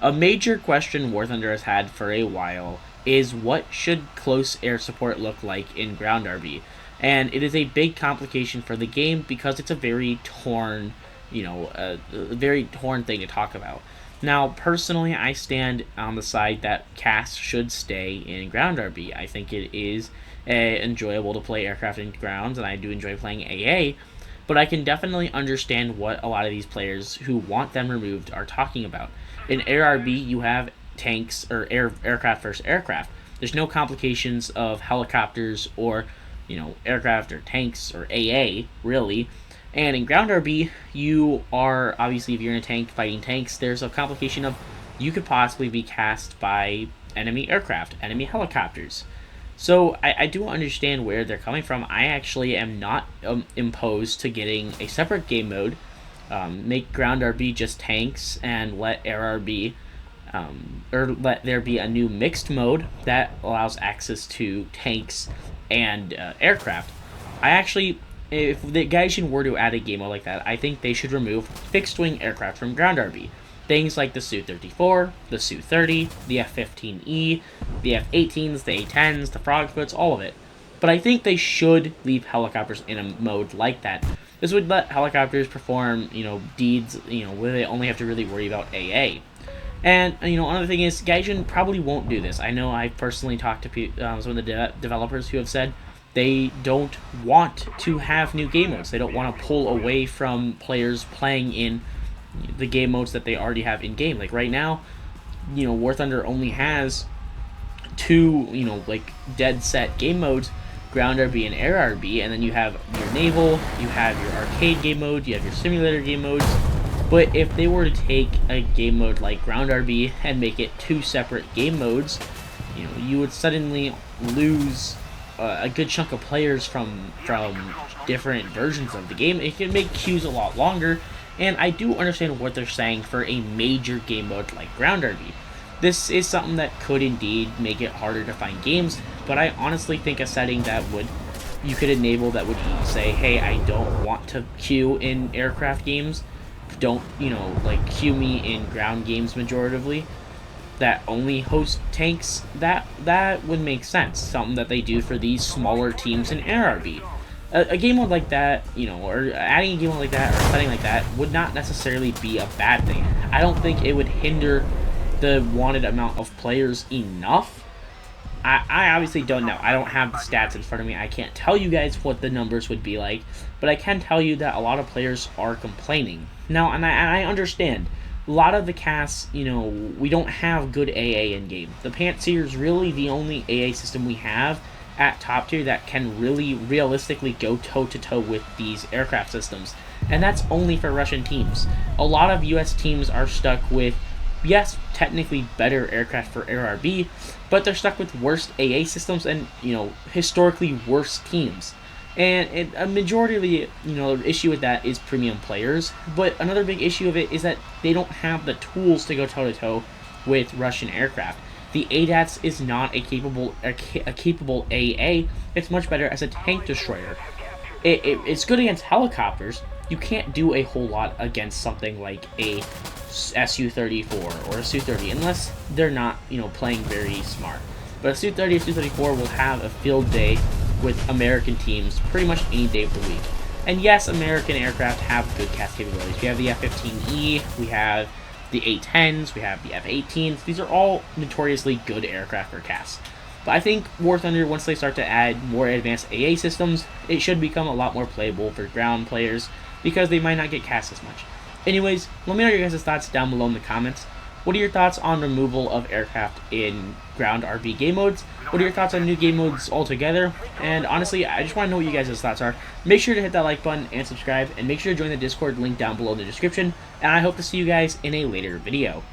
A major question Warthunder has had for a while is what should close air support look like in ground RB? And it is a big complication for the game because it's a very torn, a very torn thing to talk about. Now, personally, I stand on the side that CAS should stay in ground RB. I think it is enjoyable to play aircraft in grounds, and I do enjoy playing AA. But I can definitely understand what a lot of these players who want them removed are talking about. In ARB, you have tanks or aircraft versus aircraft. There's no complications of helicopters or aircraft or tanks or AA really. And in ground RB, you are obviously, if you're in a tank fighting tanks, there's a complication of you could possibly be cast by enemy aircraft, enemy helicopters. So I do understand where they're coming from. I actually am not imposed to getting a separate game mode. Make ground RB just tanks and let air RB, or let there be a new mixed mode that allows access to tanks and aircraft. I actually, if the Gaijin were to add a game mode like that, I think they should remove fixed wing aircraft from ground RB. Things like the Su-34, the Su-30, the F-15E, the F-18s, the A-10s, the Frogfoots, all of it. But I think they should leave helicopters in a mode like that. This would let helicopters perform, deeds, where they only have to really worry about AA. And, another thing is, Gaijin probably won't do this. I know I personally talked to some of the developers who have said they don't want to have new game modes. They don't want to pull away from players playing in the game modes that they already have in game. Like right now, War Thunder only has two, dead set game modes, ground RB and air RB, and then you have your naval, you have your arcade game mode, you have your simulator game modes. But if they were to take a game mode like ground RB and make it two separate game modes, you would suddenly lose a good chunk of players from different versions of the game. It can make queues a lot longer. And I do understand what they're saying for a major game mode like ground RB. This is something that could indeed make it harder to find games, but I honestly think a setting that you could enable that would say, hey, I don't want to queue in aircraft games, don't, queue me in ground games majoritively, that only host tanks, that would make sense. Something that they do for these smaller teams in ARB. A game mode like that, or adding a game mode like that, or a setting like that, would not necessarily be a bad thing. I don't think it would hinder the wanted amount of players enough. I obviously don't know. I don't have the stats in front of me. I can't tell you guys what the numbers would be like, but I can tell you that a lot of players are complaining. Now, and I understand. A lot of the casts, we don't have good AA in game. The Pantsir is really the only AA system we have at top tier that can really realistically go toe-to-toe with these aircraft systems. And that's only for Russian teams. A lot of US teams are stuck with, yes, technically better aircraft for ARB, but they're stuck with worse AA systems and, historically worse teams. And a majority of the issue with that is premium players, but another big issue of it is that they don't have the tools to go toe-to-toe with Russian aircraft. The ADATS is not a capable AA. It's much better as a tank destroyer. It's good against helicopters. You can't do a whole lot against something like a Su-34 or a Su-30 unless they're not, playing very smart. But a Su-30 or Su-34 will have a field day with American teams pretty much any day of the week. And yes, American aircraft have good cast capabilities. We have the F-15E, we have the A-10s, we have the F-18s. These are all notoriously good aircraft for CAS. But I think War Thunder, once they start to add more advanced AA systems, it should become a lot more playable for ground players because they might not get cast as much. Anyways, let me know your guys' thoughts down below in the comments. What are your thoughts on removal of aircraft in ground RB game modes? What are your thoughts on new game modes altogether? And honestly, I just want to know what you guys' thoughts are. Make sure to hit that like button and subscribe, and make sure to join the Discord link down below in the description. And I hope to see you guys in a later video.